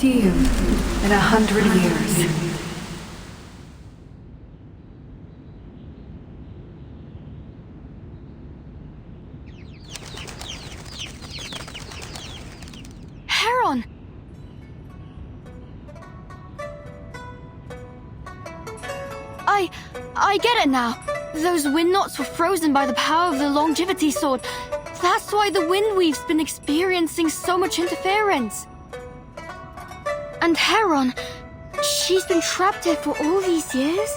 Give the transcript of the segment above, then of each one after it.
see you in 100 years. Heron! I get it now. Those wind knots were frozen by the power of the longevity sword. That's why the wind weave's been experiencing so much interference. And Heron, she's been trapped here for all these years?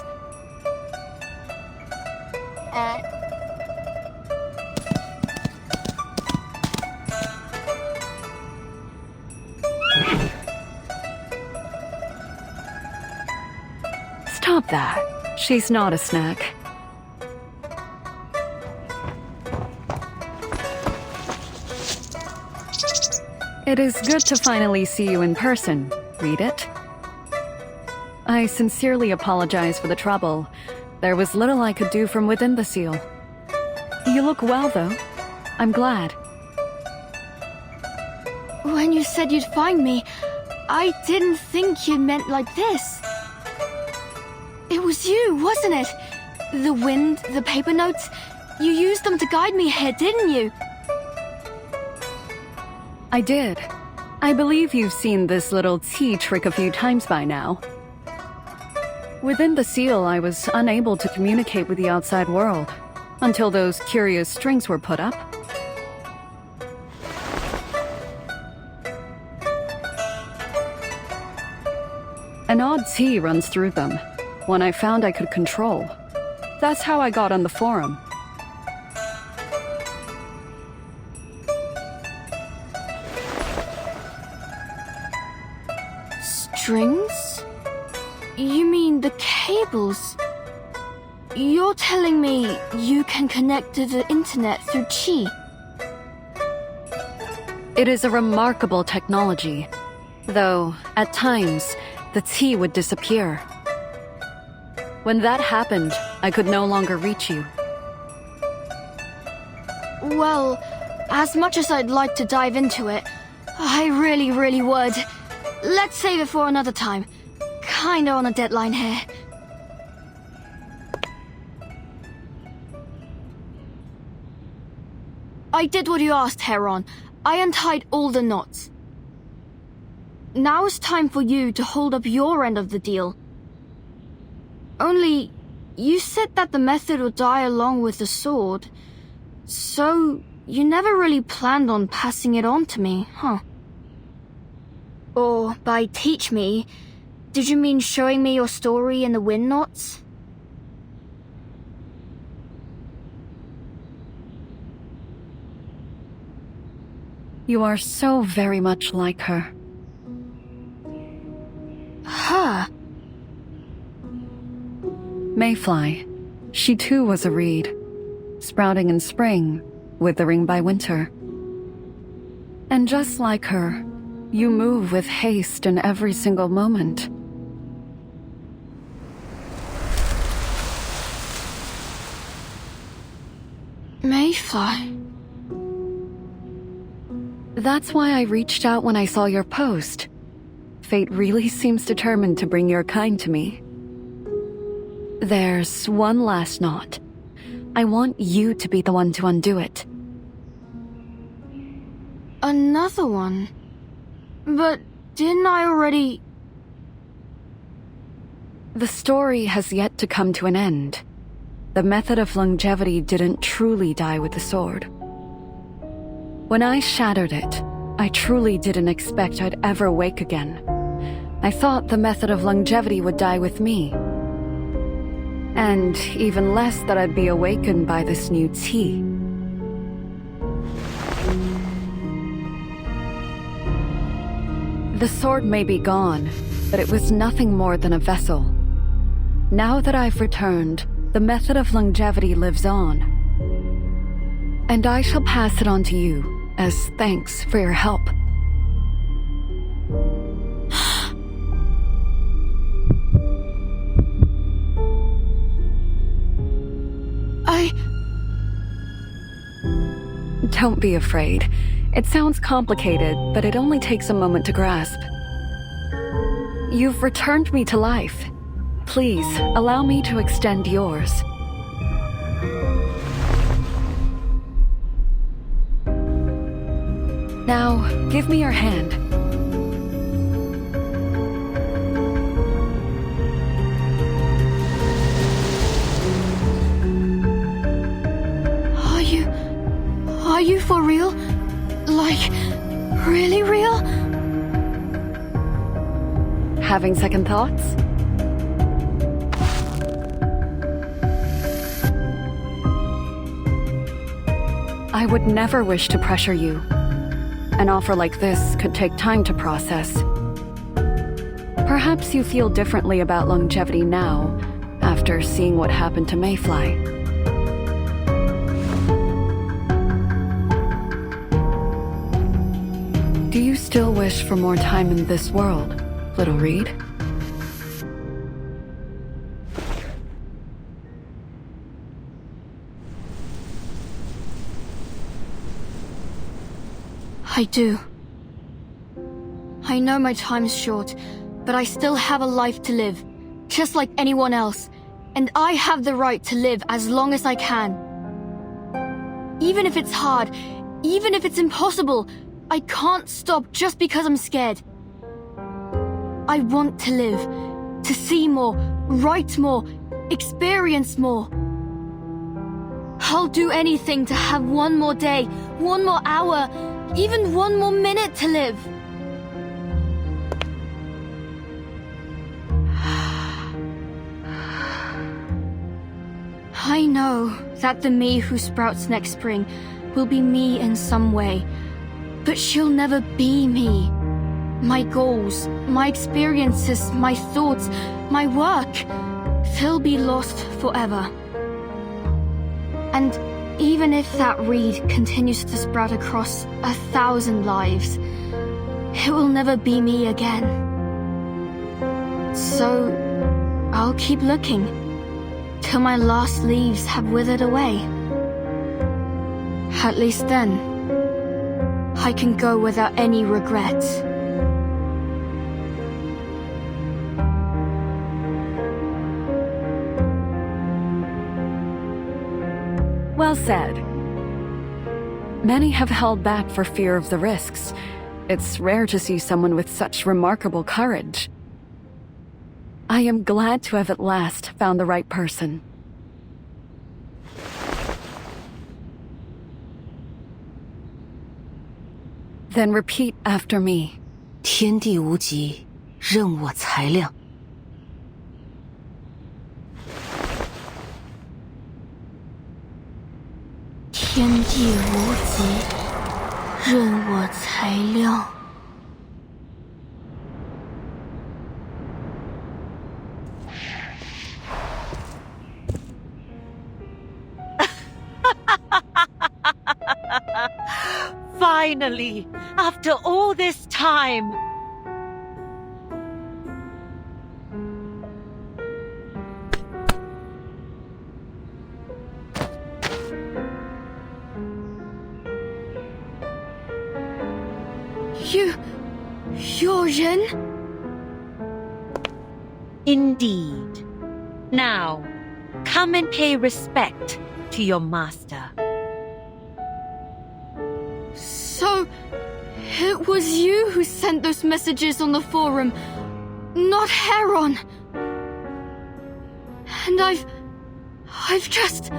Stop that. She's not a snack. It is good to finally see you in person. Read it. I sincerely apologize for the trouble. There was little I could do from within the seal. You look well, though. I'm glad. When you said you'd find me, I didn't think you meant like this. It was you, wasn't it? The wind, the paper notes. You used them to guide me here, didn't you? I did. I believe you've seen this little tea trick a few times by now. Within the seal, I was unable to communicate with the outside world, until those curious strings were put up. An odd tea runs through them, one I found I could control. That's how I got on the forum. Strings? You mean the cables? You're telling me you can connect to the internet through chi? It is a remarkable technology, though at times the tea would disappear. When that happened, I could no longer reach you. Well, as much as I'd like to dive into it, I really would. Let's save it for another time. Kinda on a deadline here. I did what you asked, Heron. I untied all the knots. Now it's time for you to hold up your end of the deal. Only, you said that the method would die along with the sword. So, you never really planned on passing it on to me, huh? Or, by teach me, did you mean showing me your story in the wind knots? You are so very much like her. Her? Mayfly. She too was a reed, sprouting in spring, withering by winter. And just like her, you move with haste in every single moment. Mayfly. That's why I reached out when I saw your post. Fate really seems determined to bring your kind to me. There's one last knot. I want you to be the one to undo it. Another one? But didn't I already... The story has yet to come to an end. The method of longevity didn't truly die with the sword. When I shattered it, I truly didn't expect I'd ever wake again. I thought the method of longevity would die with me. And even less that I'd be awakened by this new tea. The sword may be gone, but it was nothing more than a vessel. Now that I've returned, the method of longevity lives on. And I shall pass it on to you, as thanks for your help. Don't be afraid. It sounds complicated, but it only takes a moment to grasp. You've returned me to life. Please, allow me to extend yours. Now, give me your hand. Are you for real? Like, really real? Having second thoughts? I would never wish to pressure you. An offer like this could take time to process. Perhaps you feel differently about longevity now, after seeing what happened to Mayfly. Do you still wish for more time in this world, little Reed? I do. I know my time's short, but I still have a life to live, just like anyone else, and I have the right to live as long as I can. Even if it's hard, even if it's impossible, I can't stop just because I'm scared. I want to live, to see more, write more, experience more. I'll do anything to have one more day, one more hour, even one more minute to live. I know that the me who sprouts next spring will be me in some way, but she'll never be me. My goals, my experiences, my thoughts, my work, they'll be lost forever. And even if that reed continues to sprout across 1,000 lives, it will never be me again. So, I'll keep looking, till my last leaves have withered away. At least then, I can go without any regrets. Well said. Many have held back for fear of the risks. It's rare to see someone with such remarkable courage. I am glad to have at last found the right person. Then repeat after me. 天地无极，任我裁量。天地无极，任我裁量。Finally, after all this time. You're Ren? Indeed. Now, come and pay respect to your master. So, it was you who sent those messages on the forum, not Heron. And I've just...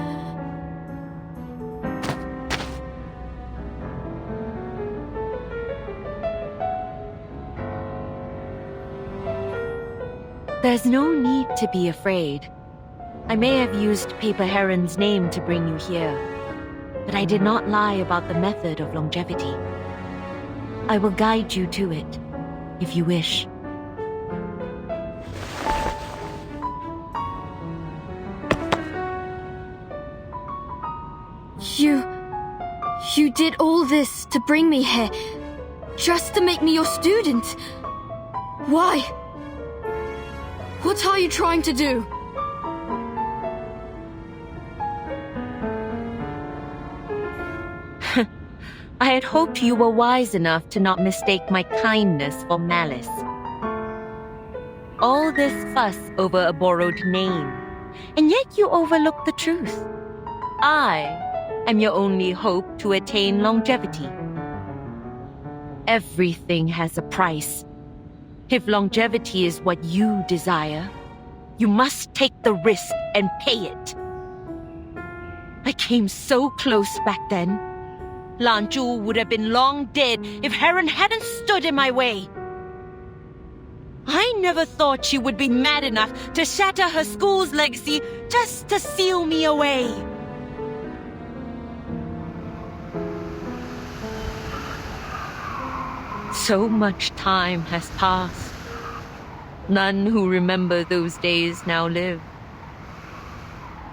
There's no need to be afraid. I may have used Paper Heron's name to bring you here, but I did not lie about the method of longevity. I will guide you to it, if you wish. You did all this to bring me here, just to make me your student. Why? What are you trying to do? I had hoped you were wise enough to not mistake my kindness for malice. All this fuss over a borrowed name, and yet you overlook the truth. I am your only hope to attain longevity. Everything has a price. If longevity is what you desire, you must take the risk and pay it. I came so close back then. Lanju would have been long dead if Heron hadn't stood in my way. I never thought she would be mad enough to shatter her school's legacy just to seal me away. So much time has passed. None who remember those days now live.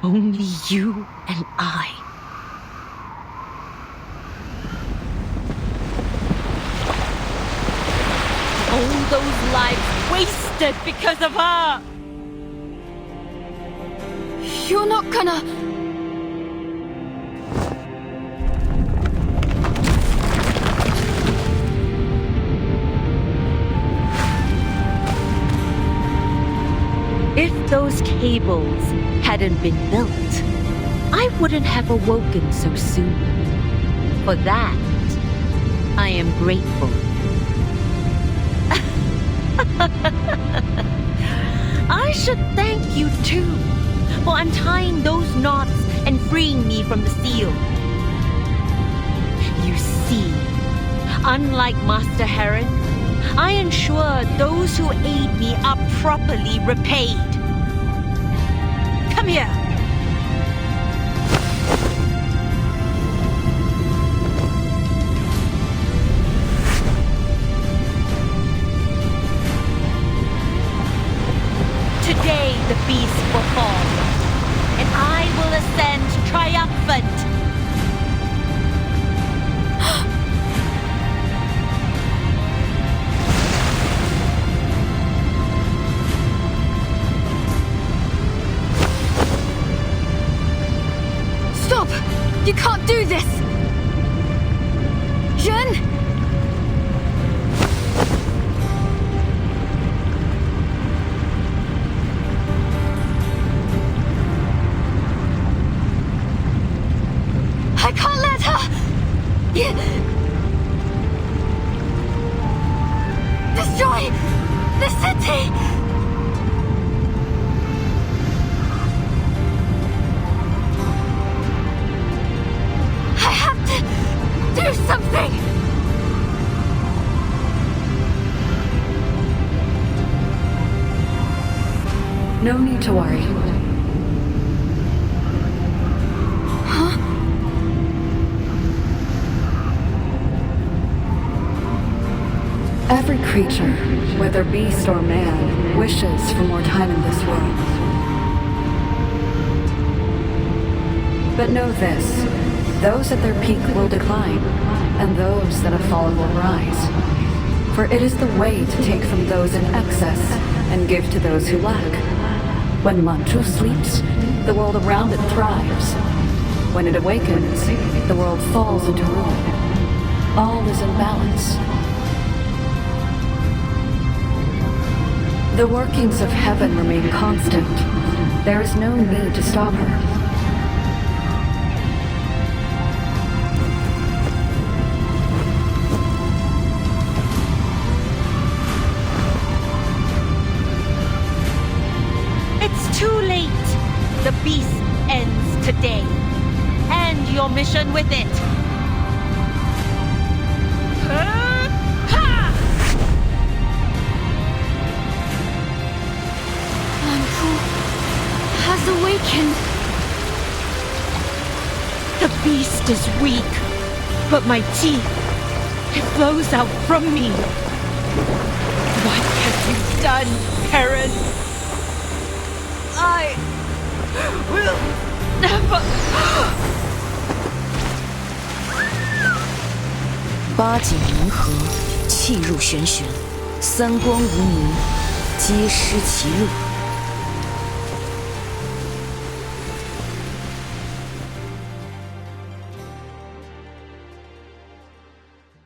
Only you and I. All those lives wasted because of her! You're not gonna... If those cables hadn't been built, I wouldn't have awoken so soon. For that, I am grateful. I should thank you too for untying those knots and freeing me from the seal. You see, unlike Master Heron, I ensure those who aid me are properly repaid. Come here. Today the beast will fall, and I will ascend triumphant. Stop! You can't do this! Jen? I can't let her! Destroy the city! I have to do something! No need to worry. Every creature, whether beast or man, wishes for more time in this world. But know this, those at their peak will decline, and those that have fallen will rise. For it is the way to take from those in excess and give to those who lack. When Manchu sleeps, the world around it thrives. When it awakens, the world falls into ruin. All is in balance. The workings of heaven remain constant. There is no need to stop her. It's too late. The beast ends today. And your mission with it. Has awakened. The beast is weak, but my chi, it flows out from me. What have you done, Heron? I will never. 八景冥河，气入玄玄，三光无名，皆失其路。